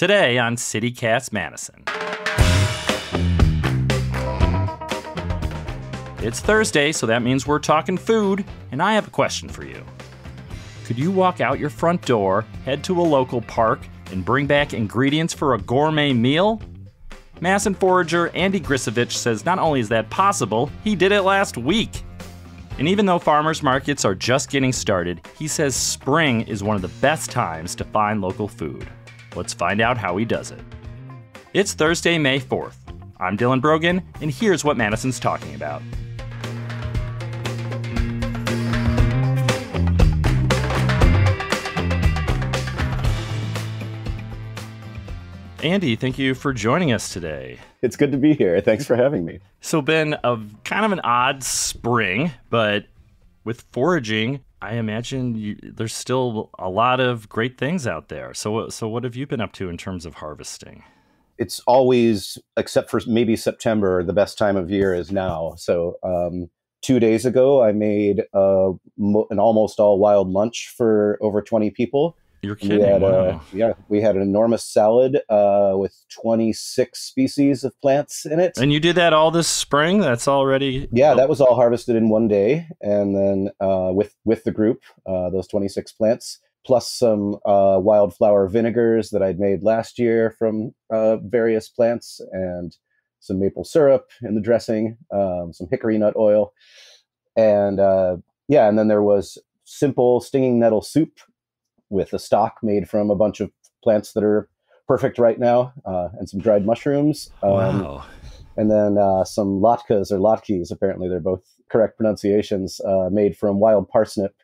Today on CityCast Madison. It's Thursday, so that means we're talking food, and I have a question for you. Could you walk out your front door, head to a local park, and bring back ingredients for a gourmet meal? Madison forager Andy Grisovich says not only is that possible, he did it last week. And even though farmers markets are just getting started, he says spring is one of the best times to find local food. Let's find out how he does it. It's Thursday, May 4th. I'm Dylan Brogan, and here's what Madison's talking about. Andy, thank you for joining us today. It's good to be here. Thanks for having me. So been kind of an odd spring, but with foraging, I imagine there's still a lot of great things out there. So what have you been up to in terms of harvesting? It's always, except for maybe September, the best time of year is now. So 2 days ago, I made an almost all wild lunch for over 20 people. You're kidding. Wow. We had an enormous salad with 26 species of plants in it. And you did that all this spring? That's already... Yeah, that was all harvested in one day. And then with the group, those 26 plants, plus some wildflower vinegars that I'd made last year from various plants, and some maple syrup in the dressing, some hickory nut oil. And and then there was simple stinging nettle soup with a stock made from a bunch of plants that are perfect right now, and some dried mushrooms. Wow. And then some latkes or latkes, apparently they're both correct pronunciations, made from wild parsnip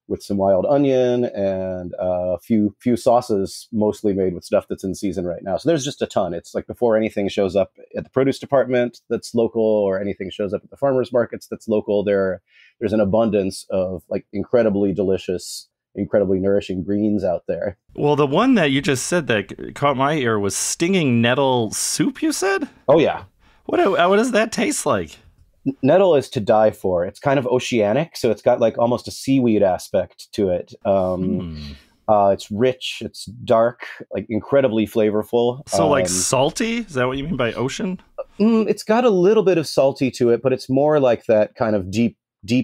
with some wild onion and a few sauces, mostly made with stuff that's in season right now. So there's just a ton. It's like before anything shows up at the produce department that's local, or anything shows up at the farmers markets that's local, there's an abundance of like incredibly delicious, incredibly nourishing greens out there. Well, the one that you just said that caught my ear was stinging nettle soup, you said? Oh, yeah. What does that taste like? Nettle is to die for. It's kind of oceanic, so it's got like almost a seaweed aspect to it. It's rich, it's dark, like incredibly flavorful. So like salty? Is that what you mean by ocean? It's got a little bit of salty to it, but it's more like that kind of deep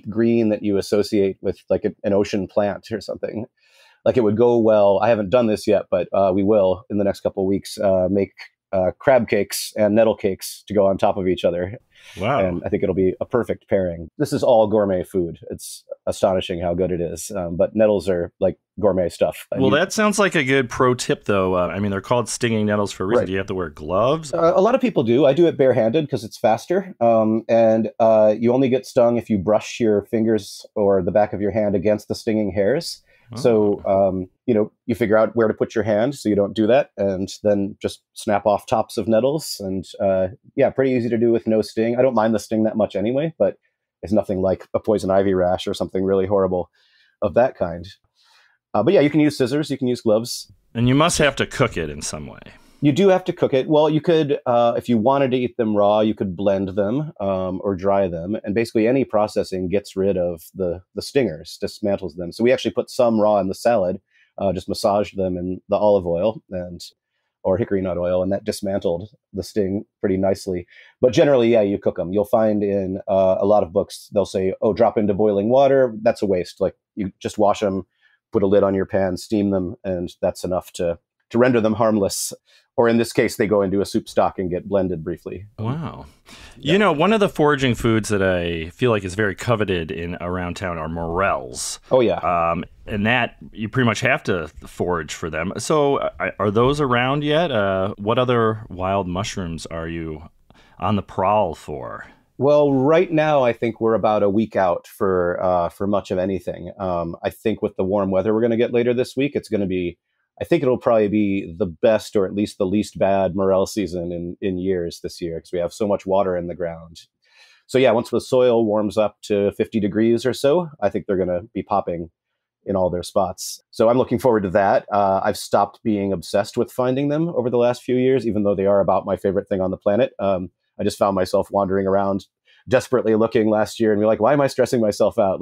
green that you associate with like an ocean plant or something. Like it would go well. I haven't done this yet, but we will in the next couple of weeks make crab cakes and nettle cakes to go on top of each other. Wow. And I think it'll be a perfect pairing. This is all gourmet food. It's astonishing how good it is. But nettles are like gourmet stuff. Well, that sounds like a good pro tip, though. I mean, they're called stinging nettles for a reason. Right. Do you have to wear gloves? A lot of people do. I do it barehanded because it's faster. And you only get stung if you brush your fingers or the back of your hand against the stinging hairs. Oh. So, you figure out where to put your hand so you don't do that, and then just snap off tops of nettles. And pretty easy to do with no sting. I don't mind the sting that much anyway, but it's nothing like a poison ivy rash or something really horrible of that kind. But you can use scissors, you can use gloves. And you must have to cook it in some way. You do have to cook it. Well, you could, if you wanted to eat them raw, you could blend them or dry them. And basically any processing gets rid of the stingers, dismantles them. So we actually put some raw in the salad, just massaged them in the olive oil or hickory nut oil, and that dismantled the sting pretty nicely. But generally, you cook them. You'll find in a lot of books, they'll say, drop into boiling water. That's a waste. Like you just wash them, put a lid on your pan, steam them, and that's enough to render them harmless. Or in this case, they go into a soup stock and get blended briefly. Wow. Yeah. One of the foraging foods that I feel like is very coveted around town are morels. Oh, yeah. And that you pretty much have to forage for them. So are those around yet? What other wild mushrooms are you on the prowl for? Well, right now, I think we're about a week out for much of anything. I think with the warm weather we're going to get later this week, I think it'll probably be the best, or at least the least bad, morel season in years this year, because we have so much water in the ground. So once the soil warms up to 50 degrees or so, I think they're going to be popping in all their spots. So I'm looking forward to that. I've stopped being obsessed with finding them over the last few years, even though they are about my favorite thing on the planet. I just found myself wandering around desperately looking last year and be like, why am I stressing myself out?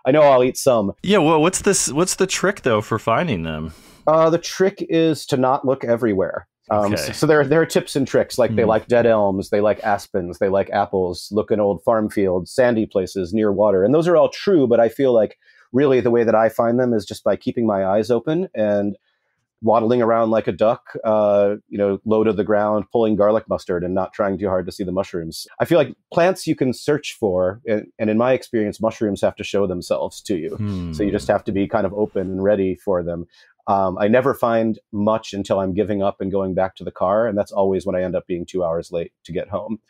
I know I'll eat some. Yeah, well, what's the trick though for finding them? The trick is to not look everywhere. Okay. So there are tips and tricks, like they like dead elms, they like aspens, they like apples, look in old farm fields, sandy places near water. And those are all true, but I feel like really the way that I find them is just by keeping my eyes open and waddling around like a duck, low to the ground, pulling garlic mustard and not trying too hard to see the mushrooms. I feel like plants you can search for, and in my experience, mushrooms have to show themselves to you. So you just have to be kind of open and ready for them. I never find much until I'm giving up and going back to the car, and that's always when I end up being 2 hours late to get home.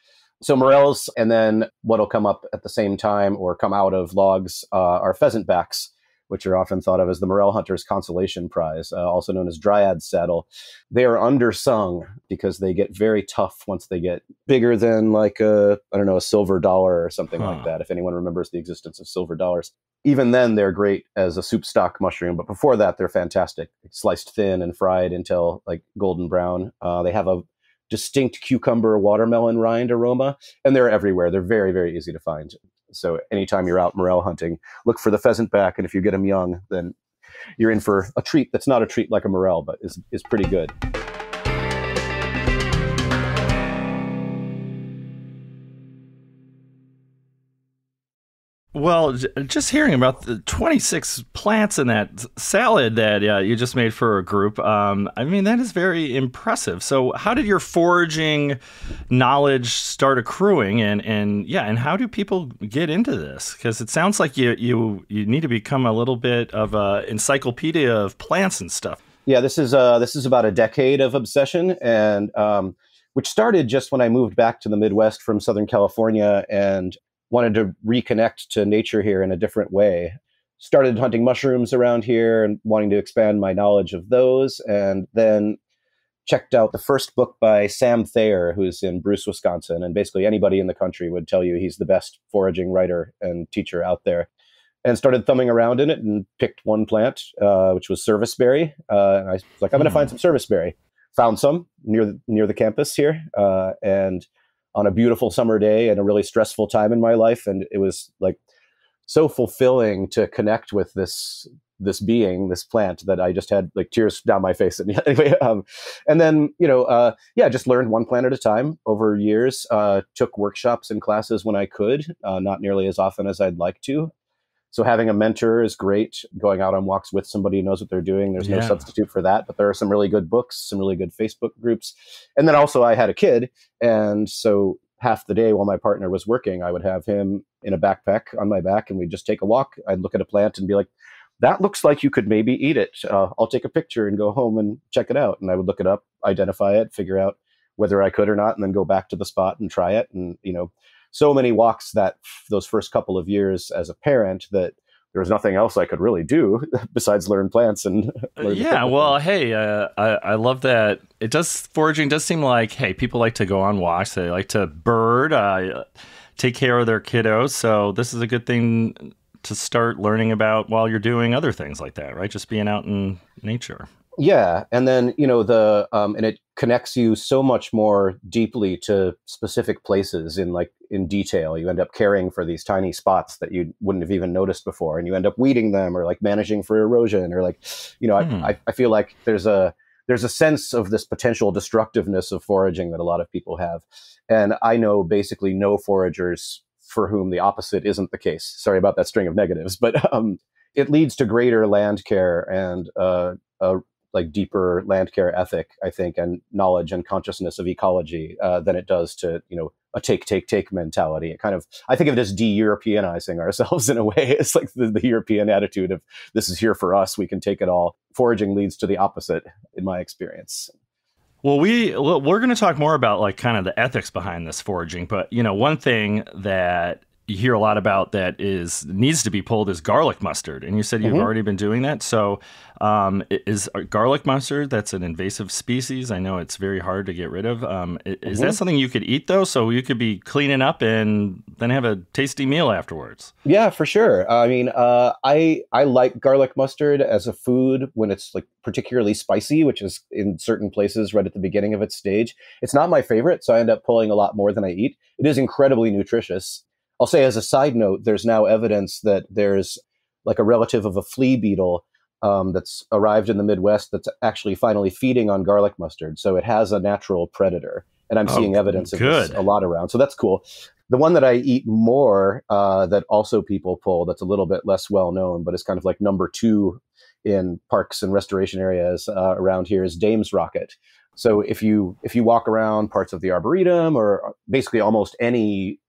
So morels, and then what'll come up at the same time or come out of logs are pheasant backs, which are often thought of as the morel hunter's consolation prize, also known as dryad's saddle. They are undersung because they get very tough once they get bigger than like a silver dollar or something like that, if anyone remembers the existence of silver dollars. Even then, they're great as a soup stock mushroom, but before that, they're fantastic. Sliced thin and fried until like golden brown. They have a distinct cucumber watermelon rind aroma, and they're everywhere. They're very, very easy to find. So anytime you're out morel hunting, look for the pheasant back, and if you get them young, then you're in for a treat that's not a treat like a morel, but is pretty good. Well, just hearing about the 26 plants in that salad that you just made for a group, I mean, that is very impressive. So how did your foraging knowledge start accruing? And how do people get into this? Because it sounds like you need to become a little bit of an encyclopedia of plants and stuff. Yeah, this is about a decade of obsession, and which started just when I moved back to the Midwest from Southern California and wanted to reconnect to nature here in a different way. Started hunting mushrooms around here and wanting to expand my knowledge of those. And then checked out the first book by Sam Thayer, who's in Bruce, Wisconsin. And basically anybody in the country would tell you he's the best foraging writer and teacher out there. And started thumbing around in it and picked one plant, which was serviceberry. And I was like, I'm going to find some serviceberry. Found some near the campus here. And on a beautiful summer day and a really stressful time in my life. And it was like so fulfilling to connect with this being, this plant, that I just had like tears down my face. And anyway, and then, just learned one plant at a time over years, took workshops and classes when I could, not nearly as often as I'd like to. So having a mentor is great. Going out on walks with somebody who knows what they're doing, there's no substitute for that. But there are some really good books, some really good Facebook groups. And then also I had a kid. And so half the day while my partner was working, I would have him in a backpack on my back and we'd just take a walk. I'd look at a plant and be like, that looks like you could maybe eat it. I'll take a picture and go home and check it out. And I would look it up, identify it, figure out whether I could or not, and then go back to the spot and try it. And, so many walks those first couple of years as a parent that there was nothing else I could really do besides learn plants and learn I love that. Foraging does seem like, hey, people like to go on walks. They like to bird, take care of their kiddos. So this is a good thing to start learning about while you're doing other things like that, right? Just being out in nature. Yeah. And then, and it connects you so much more deeply to specific places in detail. You end up caring for these tiny spots that you wouldn't have even noticed before. And you end up weeding them or like managing for erosion or I feel like there's a sense of this potential destructiveness of foraging that a lot of people have. And I know basically no foragers for whom the opposite isn't the case. Sorry about that string of negatives, but it leads to greater land care and deeper land care ethic, I think, and knowledge and consciousness of ecology than it does to, a take mentality. I think of it as de-Europeanizing ourselves in a way. It's like the European attitude of this is here for us, we can take it all. Foraging leads to the opposite, in my experience. Well, we're going to talk more about like kind of the ethics behind this foraging, but one thing that you hear a lot about that needs to be pulled is garlic mustard. And you said you've already been doing that. So is garlic mustard, that's an invasive species. I know it's very hard to get rid of. Is that something you could eat, though? So you could be cleaning up and then have a tasty meal afterwards. Yeah, for sure. I mean, I like garlic mustard as a food when it's like particularly spicy, which is in certain places right at the beginning of its stage. It's not my favorite, so I end up pulling a lot more than I eat. It is incredibly nutritious. I'll say as a side note, there's now evidence that there's like a relative of a flea beetle that's arrived in the Midwest that's actually finally feeding on garlic mustard. So it has a natural predator. And I'm seeing evidence of this a lot around. So that's cool. The one that I eat more that also people pull that's a little bit less well known, but is kind of like number 2 in parks and restoration areas around here is Dame's Rocket. So if you walk around parts of the Arboretum or basically almost any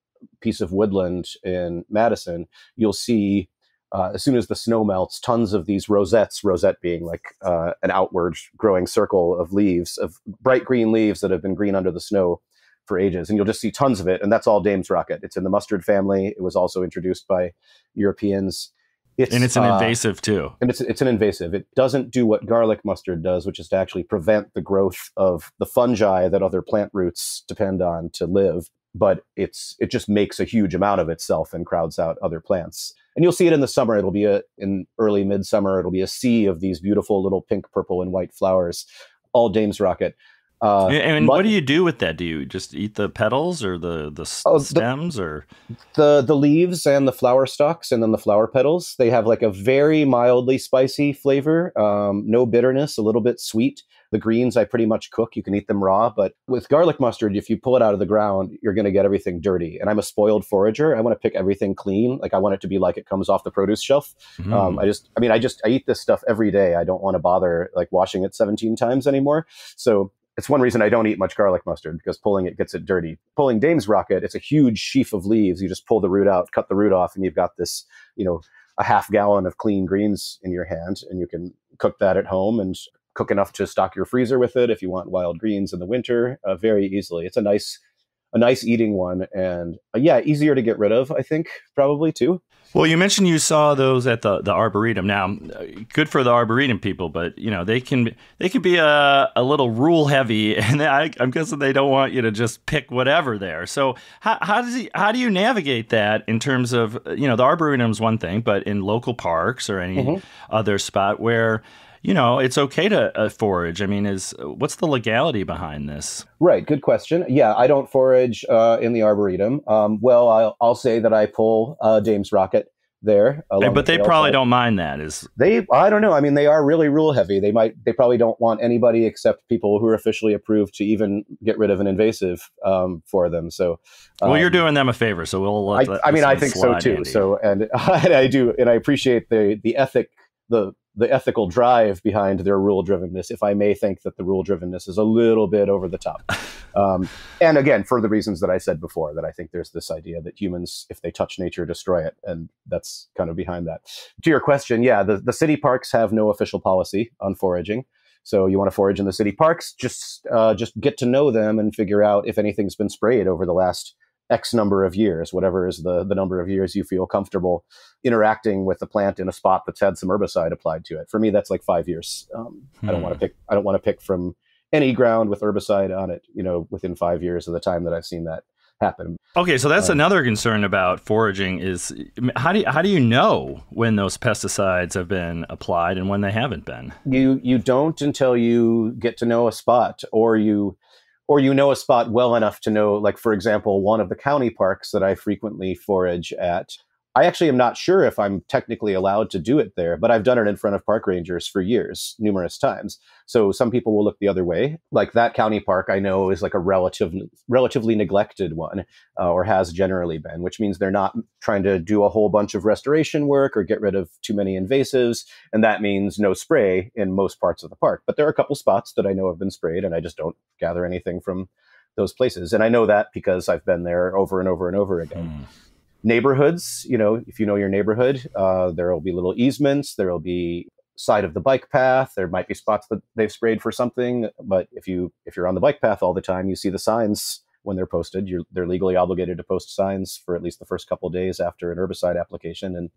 piece of woodland in Madison, you'll see as soon as the snow melts, tons of these rosettes, rosette being like an outward growing circle of leaves, of bright green leaves that have been green under the snow for ages. And you'll just see tons of it. And that's all Dame's Rocket. It's in the mustard family. It was also introduced by Europeans. And it's an invasive too. And it's an invasive. It doesn't do what garlic mustard does, which is to actually prevent the growth of the fungi that other plant roots depend on to live. But it just makes a huge amount of itself and crowds out other plants. And you'll see it in the summer. It'll be in early midsummer. It'll be a sea of these beautiful little pink, purple, and white flowers, all Dame's Rocket. And what do you do with that? Do you just eat the petals or the stems or the leaves and the flower stalks and then the flower petals? They have like a very mildly spicy flavor, no bitterness, a little bit sweet. The greens I pretty much cook. You can eat them raw, but with garlic mustard, if you pull it out of the ground, you're going to get everything dirty. And I'm a spoiled forager. I want to pick everything clean. Like I want it to be like it comes off the produce shelf. I eat this stuff every day. I don't want to bother like washing it 17 times anymore. So it's one reason I don't eat much garlic mustard, because pulling it gets it dirty. Pulling Dame's Rocket, it's a huge sheaf of leaves. You just pull the root out, cut the root off, and you've got this, a half gallon of clean greens in your hand, and you can cook that at home and cook enough to stock your freezer with it if you want wild greens in the winter very easily. It's a nice eating one, and easier to get rid of, I think, probably too. Well, you mentioned you saw those at the Arboretum. Now, good for the Arboretum people, but they can be a little rule heavy, and I'm guessing they don't want you to just pick whatever there. So how do you navigate that in terms of the Arboretum is one thing, but in local parks or any other spot where it's okay to forage? I mean, what's the legality behind this? Right. Good question. Yeah, I don't forage in the Arboretum. I'll say that I pull Dame's Rocket there. But they probably don't mind that. I don't know. I mean, they are really rule heavy. They probably don't want anybody except people who are officially approved to even get rid of an invasive for them. So, you're doing them a favor. So we'll. I think so too. Andy. So, and I do, and I appreciate the ethic, the ethical drive behind their rule-drivenness, if I may think that the rule-drivenness is a little bit over the top. And again, for the reasons that I said before, that I think there's this idea that humans, if they touch nature, destroy it. And that's kind of behind that. To your question, the city parks have no official policy on foraging. So you want to forage in the city parks, just get to know them and figure out if anything's been sprayed over the last X number of years, whatever is the number of years you feel comfortable interacting with the plant in a spot that's had some herbicide applied to it. For me, that's like 5 years. I don't want to pick from any ground with herbicide on it, within 5 years of the time that I've seen that happen. Okay, so that's another concern about foraging is how do you know when those pesticides have been applied and when they haven't been? You don't until you get to know a spot, or you know a spot well enough to know, like, for example, one of the county parks that I frequently forage at. I actually am not sure if I'm technically allowed to do it there, but I've done it in front of park rangers for years, numerous times. So some people will look the other way. Like that county park I know is like a relatively neglected one, or has generally been, which means they're not trying to do a whole bunch of restoration work or get rid of too many invasives. And that means no spray in most parts of the park. But there are a couple spots that I know have been sprayed, and I just don't gather anything from those places. And I know that because I've been there over and over and over again. Neighborhoods, if you know your neighborhood, there will be little easements, there will be side of the bike path, there might be spots that they've sprayed for something, but if you're on the bike path all the time, you see the signs when they're posted. They're legally obligated to post signs for at least the first couple of days after an herbicide application,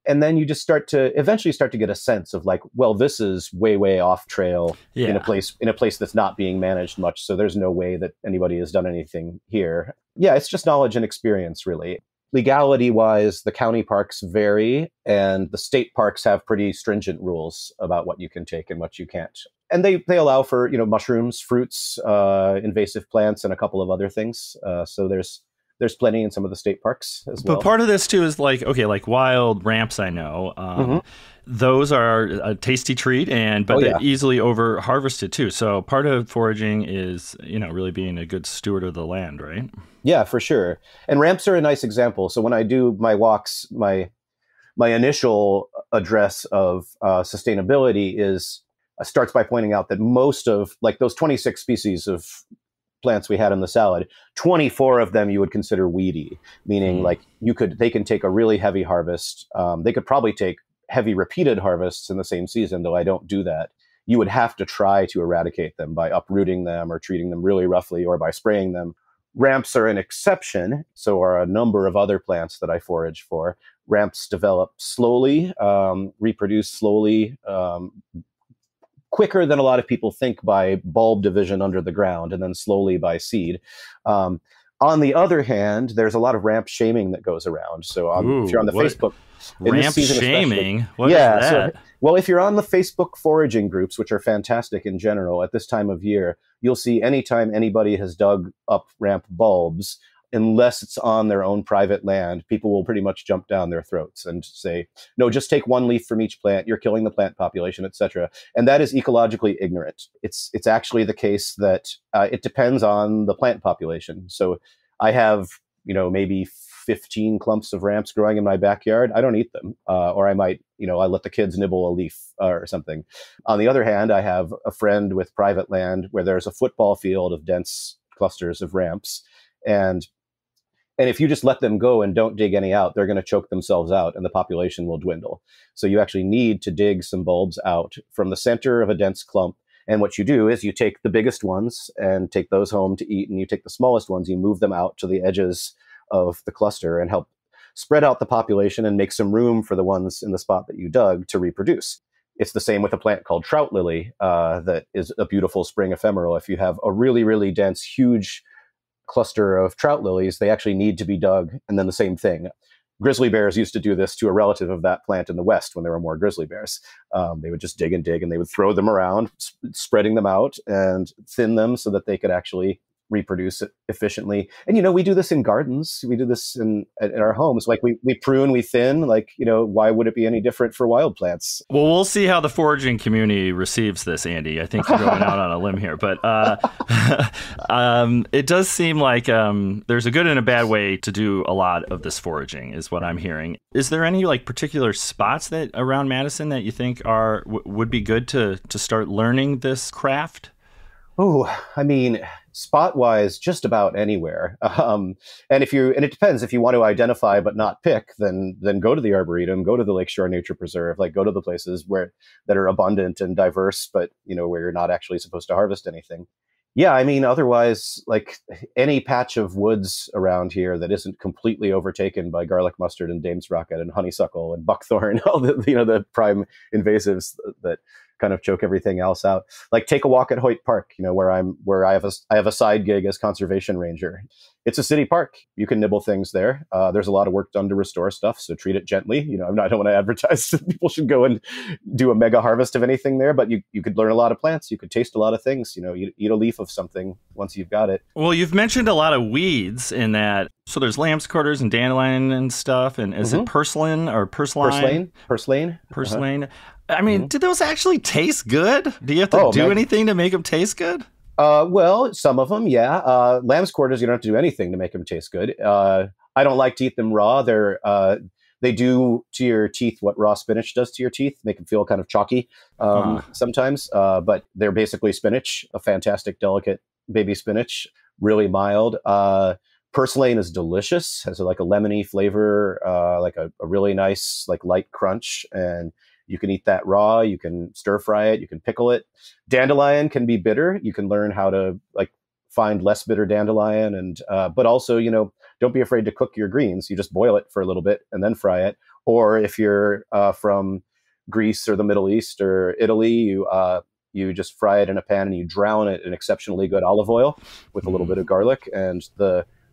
and then you just eventually start to get a sense of like, well, this is way off trail in a place that's not being managed much, so there's no way that anybody has done anything here. Yeah, it's just knowledge and experience, really. Legality-wise, the county parks vary, and the state parks have pretty stringent rules about what you can take and what you can't. And they allow for mushrooms, fruits, invasive plants, and a couple of other things. So there's There's plenty in some of the state parks as well. But part of this too is like, okay, like wild ramps, I know. Those are a tasty treat, but they're easily over harvested too. So part of foraging is, really being a good steward of the land, right? Yeah, for sure. And ramps are a nice example. So when I do my walks, my initial address of sustainability starts by pointing out that most of like those 26 species of plants we had in the salad, 24 of them you would consider weedy, meaning like they can take a really heavy harvest. They could probably take heavy repeated harvests in the same season, though I don't do that. You would have to try to eradicate them by uprooting them or treating them really roughly or by spraying them. Ramps are an exception. So are a number of other plants that I forage for. Ramps develop slowly, reproduce slowly, quicker than a lot of people think by bulb division under the ground, and then slowly by seed. On the other hand, there's a lot of ramp shaming that goes around. So if you're on the Facebook... Ramp shaming? What is that? Well, if you're on the Facebook foraging groups, which are fantastic in general at this time of year, you'll see anytime anybody has dug up ramp bulbs, unless it's on their own private land, people will pretty much jump down their throats and say, no, just take one leaf from each plant. You're killing the plant population, etc. And that is ecologically ignorant. It's actually the case that it depends on the plant population. So I have, maybe 15 clumps of ramps growing in my backyard. I don't eat them. Or I might, I let the kids nibble a leaf or something. On the other hand, I have a friend with private land where there's a football field of dense clusters of ramps. And if you just let them go and don't dig any out, they're going to choke themselves out and the population will dwindle. So you actually need to dig some bulbs out from the center of a dense clump. And what you do is you take the biggest ones and take those home to eat, and you take the smallest ones, you move them out to the edges of the cluster and help spread out the population and make some room for the ones in the spot that you dug to reproduce. It's the same with a plant called trout lily that is a beautiful spring ephemeral. If you have a really, really dense, huge cluster of trout lilies, they actually need to be dug. And then the same thing. Grizzly bears used to do this to a relative of that plant in the West when there were more grizzly bears. They would just dig and dig, and they would throw them around, spreading them out and thin them so that they could actually reproduce it efficiently. And, we do this in gardens. We do this in our homes. Like we prune, we thin, why would it be any different for wild plants? Well, we'll see how the foraging community receives this, Andy. I think you're going out on a limb here, but it does seem like there's a good and a bad way to do a lot of this foraging is what I'm hearing. Is there any particular spots that around Madison that you think would be good to start learning this craft? Oh, spot-wise, just about anywhere. And it depends. If you want to identify but not pick, then go to the Arboretum, go to the Lakeshore Nature Preserve, go to the places that are abundant and diverse, but where you're not actually supposed to harvest anything. Yeah, otherwise, any patch of woods around here that isn't completely overtaken by garlic mustard and Dame's rocket and honeysuckle and buckthorn, all the prime invasives that kind of choke everything else out. Take a walk at Hoyt Park, where I have a side gig as conservation ranger. It's a city park. You can nibble things there. There's a lot of work done to restore stuff, so treat it gently. I don't want to advertise that people should go and do a mega harvest of anything there, but you could learn a lot of plants. You could taste a lot of things. You eat a leaf of something once you've got it. Well, you've mentioned a lot of weeds in that. So there's lamb's quarters and dandelion and stuff. And is it purslane or purslane? Purslane. Do those actually taste good? Do you have to do anything to make them taste good? Well, some of them, yeah. Lamb's quarters, you don't have to do anything to make them taste good. I don't like to eat them raw. They do to your teeth what raw spinach does to your teeth, make them feel kind of chalky sometimes. But they're basically spinach, a fantastic, delicate baby spinach, really mild. Purslane is delicious, has a lemony flavor, a really nice, light crunch. And you can eat that raw, you can stir fry it, you can pickle it. Dandelion can be bitter. You can learn how to find less bitter dandelion. And but also, don't be afraid to cook your greens. You just boil it for a little bit and then fry it. Or if you're from Greece or the Middle East or Italy, you just fry it in a pan and you drown it in exceptionally good olive oil with a little bit of garlic. And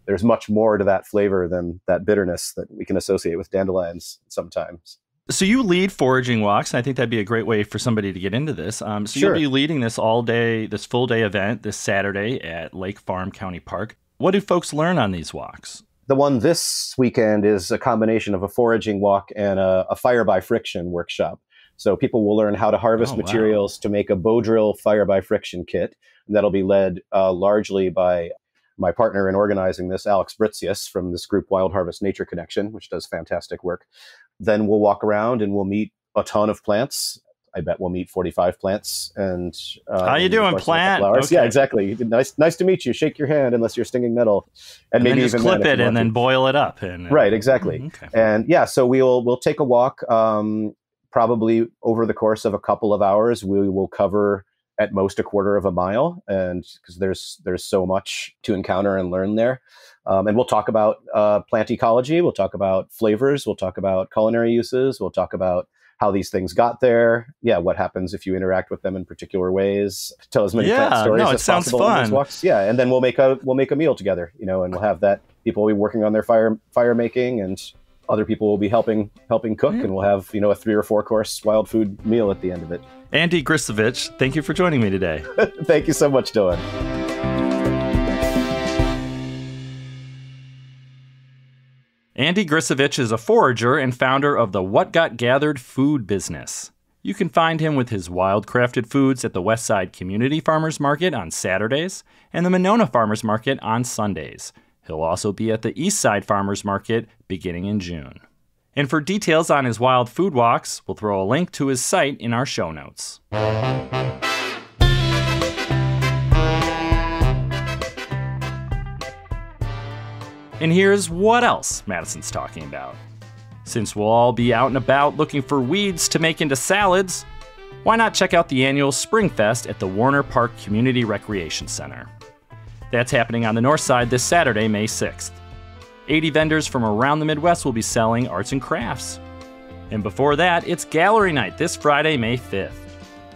there's much more to that flavor than that bitterness that we can associate with dandelions sometimes. So you lead foraging walks, and I think that'd be a great way for somebody to get into this. So Sure. You'll be leading this this full day event this Saturday at Lake Farm County Park. What do folks learn on these walks? The one this weekend is a combination of a foraging walk and a fire by friction workshop. So people will learn how to harvest materials to make a bow drill fire by friction kit. And that'll be led largely by my partner in organizing this, Alex Britzius, from this group Wild Harvest Nature Connection, which does fantastic work. Then we'll walk around and we'll meet a ton of plants. I bet we'll meet 45 plants. And how you doing, plant? Okay. Yeah, exactly. Nice to meet you. Shake your hand unless you're stinging metal, and maybe just even clip it and then boil it up. And right, exactly. Okay. And yeah, so we'll take a walk. Probably over the course of a couple of hours, we will cover at most a quarter of a mile, and because there's so much to encounter and learn there. And we'll talk about plant ecology. We'll talk about flavors. We'll talk about culinary uses. We'll talk about how these things got there. Yeah, what happens if you interact with them in particular ways. Tell as many plant stories as possible on those walks. Yeah, and then we'll make a meal together, and we'll have that. People will be working on their fire making, and other people will be helping cook, and we'll have a 3 or 4 course wild food meal at the end of it. Andy Grisovich, thank you for joining me today. Thank you so much, Dylan. Andy Grisovich is a forager and founder of the What Got Gathered food business. You can find him with his wild crafted foods at the Westside Community Farmers Market on Saturdays and the Monona Farmers Market on Sundays. He'll also be at the Eastside Farmers Market beginning in June. And for details on his wild food walks, we'll throw a link to his site in our show notes. And here's what else Madison's talking about. Since we'll all be out and about looking for weeds to make into salads, why not check out the annual Spring Fest at the Warner Park Community Recreation Center? That's happening on the north side this Saturday, May 6th. 80 vendors from around the Midwest will be selling arts and crafts. And before that, it's Gallery Night this Friday, May 5th.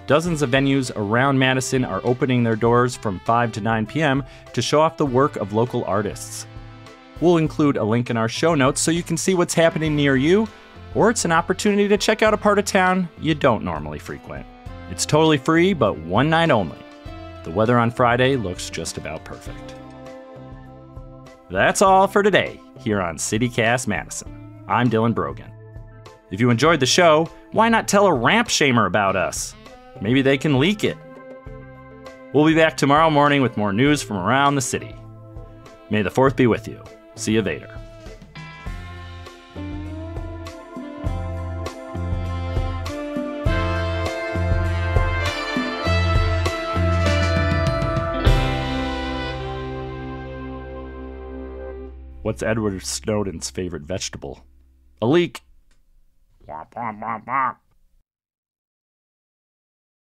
Dozens of venues around Madison are opening their doors from 5 to 9 p.m. to show off the work of local artists. We'll include a link in our show notes so you can see what's happening near you, or it's an opportunity to check out a part of town you don't normally frequent. It's totally free, but one night only. The weather on Friday looks just about perfect. That's all for today here on CityCast Madison. I'm Dylan Brogan. If you enjoyed the show, why not tell a ramp shamer about us? Maybe they can leak it. We'll be back tomorrow morning with more news from around the city. May the 4th be with you. See you later. What's Edward Snowden's favorite vegetable? A leek. Womp, womp, womp, womp.